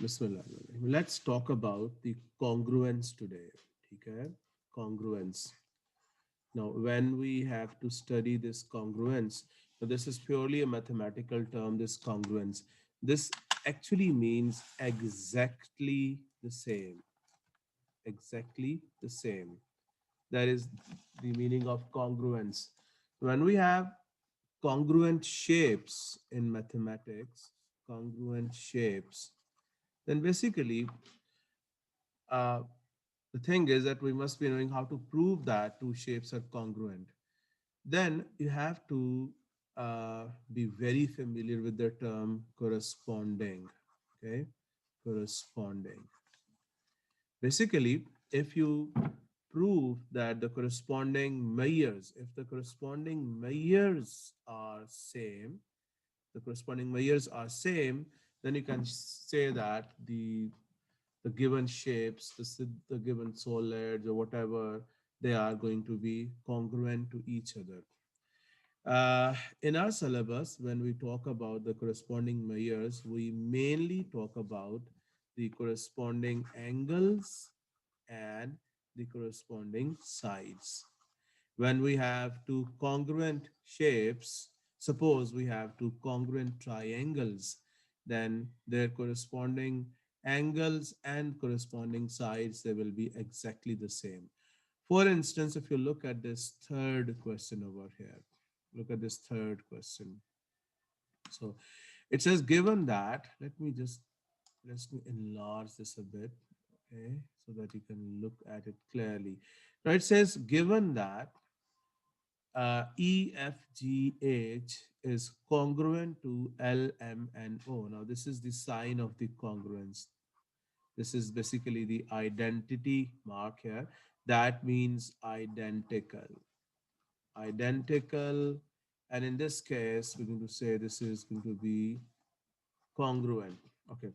Bismillah. Let's talk about the congruence today. Okay? Congruence. Now, when we have to study this congruence, so this is purely a mathematical term, this congruence. This actually means exactly the same. Exactly the same. That is the meaning of congruence. When we have congruent shapes in mathematics, congruent shapes, then basically uh, the thing is that we must be knowing how to prove that two shapes are congruent. Then you have to be very familiar with the term corresponding. Okay, corresponding. Basically, if you prove that the corresponding measures, if the corresponding measures are same, the corresponding measures are same, then you can say that the given shapes, the given solids or whatever, they are going to be congruent to each other. In our syllabus, when we talk about the corresponding measures, we mainly talk about the corresponding angles and the corresponding sides. When we have two congruent shapes, suppose we have two congruent triangles, then their corresponding angles and corresponding sides, they will be exactly the same. For instance, if you look at this third question over here, look at this third question. So it says, given that, let me enlarge this a bit, okay, so that you can look at it clearly. Now it says, given that EFGH is congruent to LMNO. Now, this is the sign of the congruence. This is basically the identity mark here. That means identical. Identical. And in this case, we're going to say this is going to be congruent. Okay.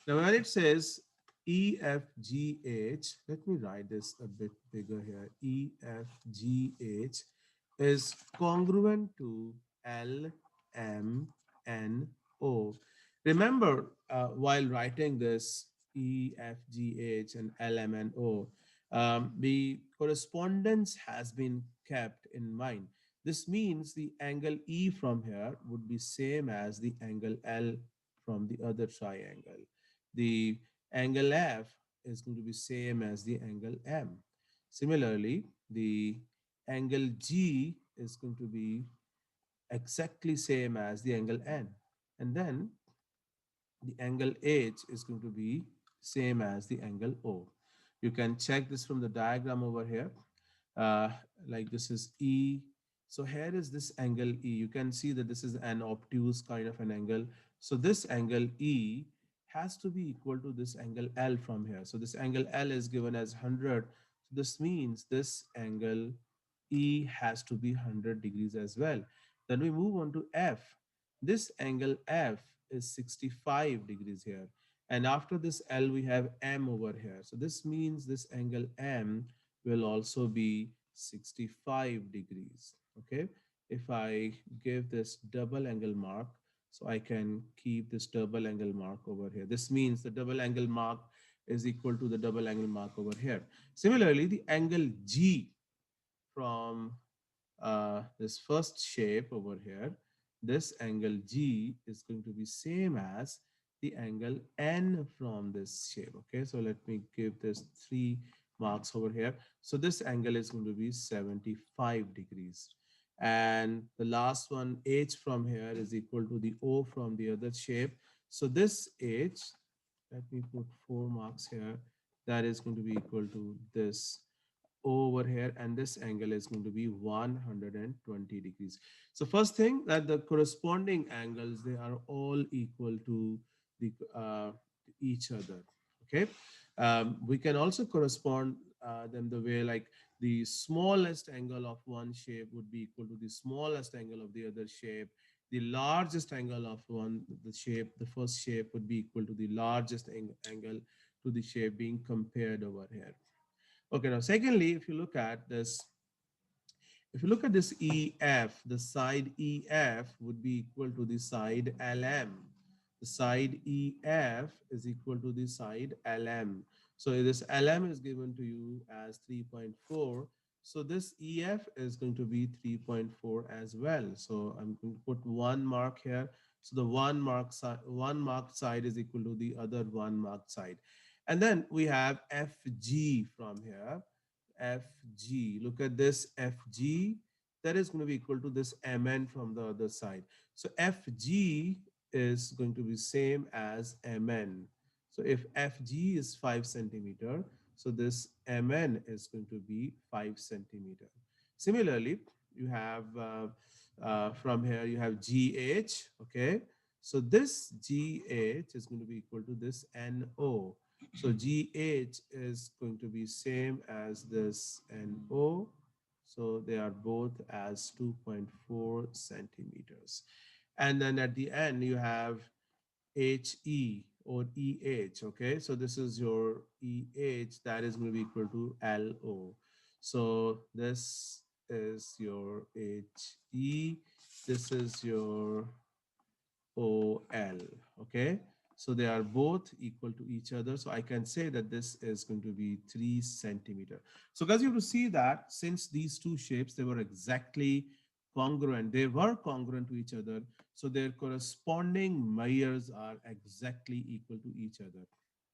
Now, when it says EFGH, let me write this a bit bigger here. EFGH is congruent to LMNO. Remember, while writing this EFGH and LMNO, the correspondence has been kept in mind. This means the angle E from here would be same as the angle L from the other triangle. The angle F is going to be same as the angle M. Similarly, the angle G is going to be exactly same as the angle N. And then the angle H is going to be same as the angle O. You can check this from the diagram over here. Uh, like this is E. So here is this angle E. You can see that this is an obtuse kind of an angle. So this angle E has to be equal to this angle L from here. So this angle L is given as 100. So this means this angle E has to be 100 degrees as well. Then we move on to F. This angle F is 65 degrees here. And after this L, we have M over here. So this means this angle M will also be 65 degrees. Okay. If I give this double angle mark, so I can keep this double angle mark over here. This means the double angle mark is equal to the double angle mark over here. Similarly, the angle G from this first shape over here, this angle G is going to be same as the angle N from this shape. Okay, so let me give this 3 marks over here. So this angle is going to be 75 degrees. And the last one, H from here is equal to the O from the other shape. So this H, let me put 4 marks here. That is going to be equal to this over here, and this angle is going to be 120 degrees. So first thing, that the corresponding angles, they are all equal to the each other. Okay. We can also correspond them the way like the smallest angle of one shape would be equal to the smallest angle of the other shape. The largest angle of the shape, the first shape, would be equal to the largest angle to the shape being compared over here. Okay, now secondly, if you look at this, if you look at this EF, the side EF would be equal to the side LM. the side EF is equal to the side LM. So this LM is given to you as 3.4. So this EF is going to be 3.4 as well. So I'm going to put one mark here. So the one marked side is equal to the other one marked side. And then we have FG from here. FG. Look at this FG. That is going to be equal to this MN from the other side. So FG is going to be same as MN. So if FG is 5 centimeter, so this MN is going to be 5 centimeter. Similarly, you have from here you have GH. Okay, so this GH is going to be equal to this NO. So GH is going to be same as this NO. So they are both as 2.4 centimeters. And then at the end, you have HE or EH. Okay, so this is your EH that is going to be equal to LO. So this is your HE. This is your OL. Okay, so they are both equal to each other. So I can say that this is going to be 3 centimeter. So guys, you have to see that since these two shapes, they were exactly congruent. They were congruent to each other. So their corresponding measures are exactly equal to each other.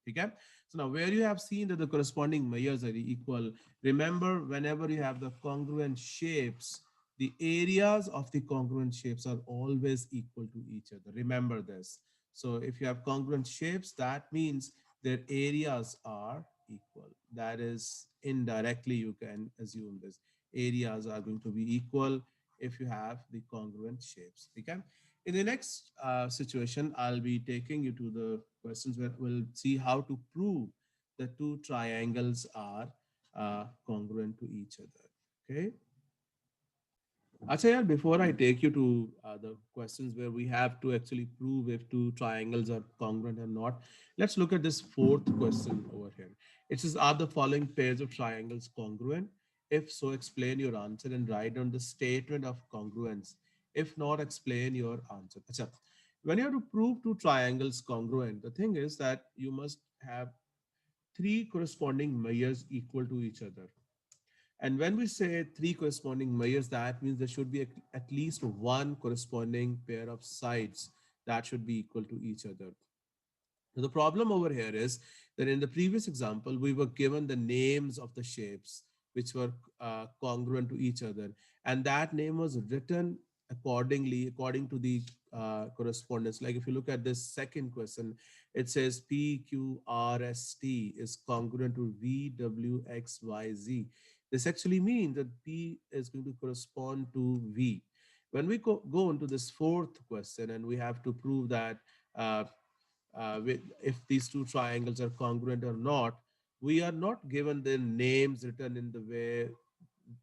Okay. So now where you have seen that the corresponding measures are equal, remember whenever you have the congruent shapes, the areas of the congruent shapes are always equal to each other. Remember this. So if you have congruent shapes, that means their areas are equal. That is indirectly you can assume this. Areas are going to be equal if you have the congruent shapes. Okay. In the next situation, I'll be taking you to the questions where we'll see how to prove the two triangles are congruent to each other. Okay. Achaya, before I take you to the questions where we have to actually prove if two triangles are congruent or not, let's look at this fourth question over here. It says, are the following pairs of triangles congruent? If so, explain your answer and write down the statement of congruence. If not, explain your answer. Achha, when you have to prove two triangles congruent, the thing is that you must have three corresponding measures equal to each other. And when we say three corresponding measures, that means there should be at least one corresponding pair of sides that should be equal to each other. Now, the problem over here is that in the previous example, we were given the names of the shapes which were congruent to each other. And that name was written accordingly, according to the correspondence. Like if you look at this second question, it says PQRST is congruent to VWXYZ. This actually means that P is going to correspond to V. When we go into this fourth question and we have to prove that if these two triangles are congruent or not, we are not given the names written in the way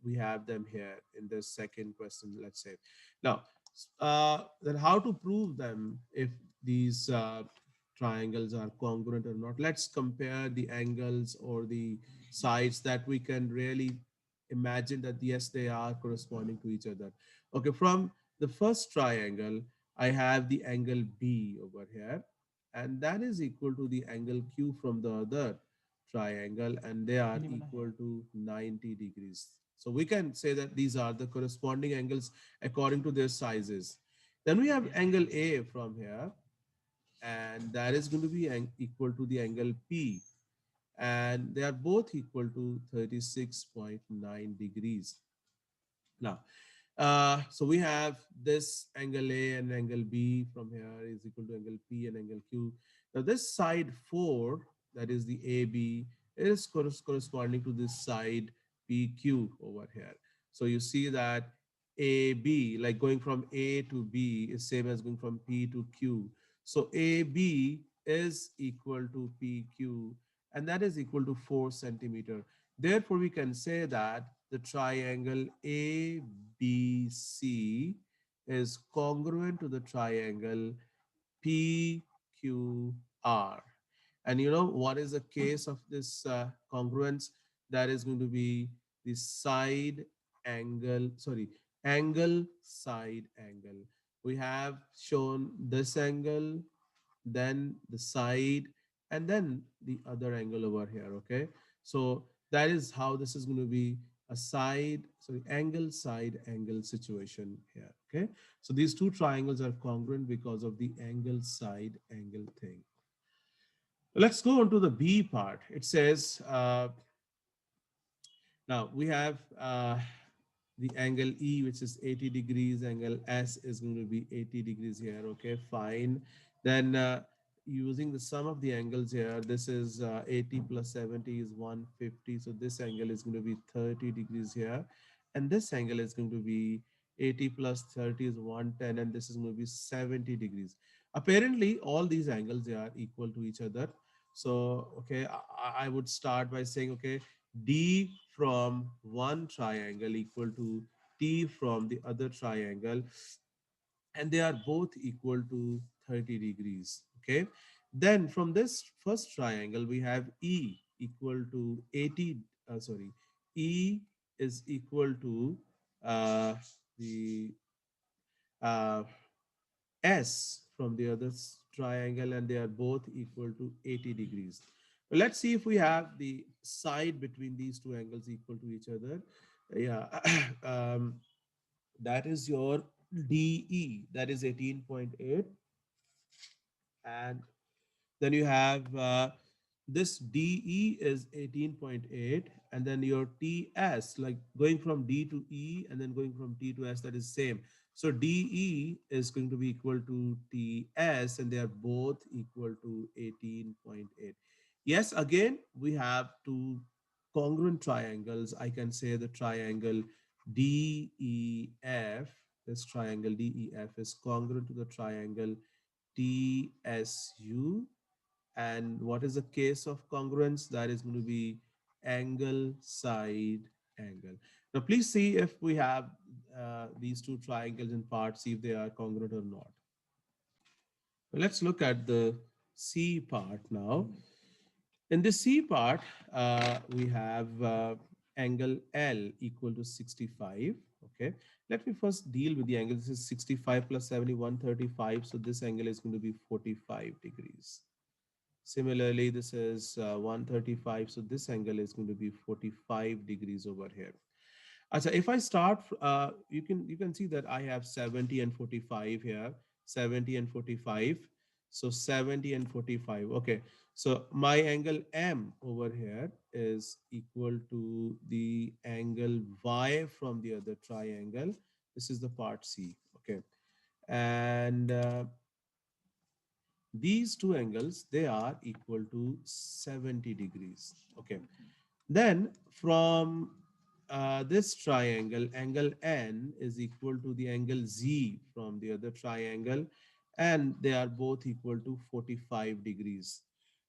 we have them here in the second question, let's say. Now, then how to prove them if these triangles are congruent or not? Let's compare the angles or the sides that we can really imagine that yes, they are corresponding to each other. Okay, from the first triangle, I have the angle B over here, and that is equal to the angle Q from the other triangle, and they are equal to 90 degrees. So we can say that these are the corresponding angles according to their sizes. Then we have angle A from here, and that is going to be equal to the angle P, and they are both equal to 36.9 degrees. Now, so we have this angle A and angle B from here is equal to angle P and angle Q. Now this side 4, that is the AB, is corresponding to this side PQ over here. So you see that AB, like going from A to B, is same as going from P to Q. So AB is equal to PQ, and that is equal to 4 centimeter. Therefore, we can say that the triangle ABC is congruent to the triangle PQR. And you know what is the case of this congruence? That is going to be the side angle, sorry, angle side angle. We have shown this angle then the side, and then the other angle over here. Okay, so that is how this is going to be a side, sorry, angle, side, angle situation here. Okay, so these two triangles are congruent because of the angle, side, angle thing. Let's go on to the B part. It says, now we have the angle E, which is 80 degrees. Angle S is going to be 80 degrees here. Okay, fine. Then using the sum of the angles here, this is 80 plus 70 is 150. So this angle is going to be 30 degrees here. And this angle is going to be 80 plus 30 is 110. And this is going to be 70 degrees. Apparently, all these angles, they are equal to each other. So, okay, I would start by saying, okay, D from one triangle equal to T from the other triangle, and they are both equal to 30 degrees. Okay. Then from this first triangle, we have E equal to 80, sorry, E is equal to the uh, S from the other triangle, and they are both equal to 80 degrees. Well, let's see if we have the side between these two angles equal to each other. Yeah, that is your DE, that is 18.8, and then you have this DE is 18.8, and then your TS, like going from D to E and then going from T to S, that is same. So DE is going to be equal to TS, and they are both equal to 18.8. Yes, again, we have two congruent triangles. I can say the triangle DEF, this triangle DEF is congruent to the triangle TSU. And what is the case of congruence? That is going to be angle, side, angle. Now, please see if we have these two triangles in part, see if they are congruent or not. Let's look at the C part now. In the C part, we have angle L equal to 65. Okay, let me first deal with the angle. This is 65 plus 70, 135. So this angle is going to be 45 degrees. Similarly, this is 135. So this angle is going to be 45 degrees over here. So if I start, you can see that I have 70 and 45 here, 70 and 45. So 70 and 45. Okay. So my angle M over here is equal to the angle Y from the other triangle. This is the part C. Okay. And these two angles, they are equal to 70 degrees. Okay. Then from this triangle, angle N is equal to the angle Z from the other triangle, and they are both equal to 45 degrees.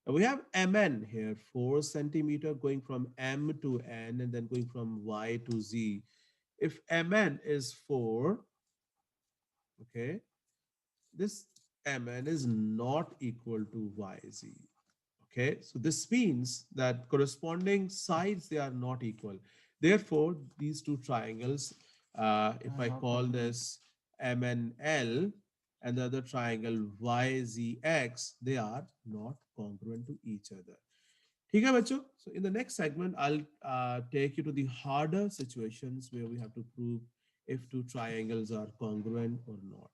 Now we have MN here, 4 centimeter, going from M to N and then going from Y to Z. If MN is 4, okay, this Mn is not equal to YZ. Okay, so this means that corresponding sides, they are not equal. Therefore, these two triangles, if I call this MNL and the other triangle YZX, they are not congruent to each other. ठीक है बच्चों? So in the next segment, I'll take you to the harder situations where we have to prove if two triangles are congruent or not.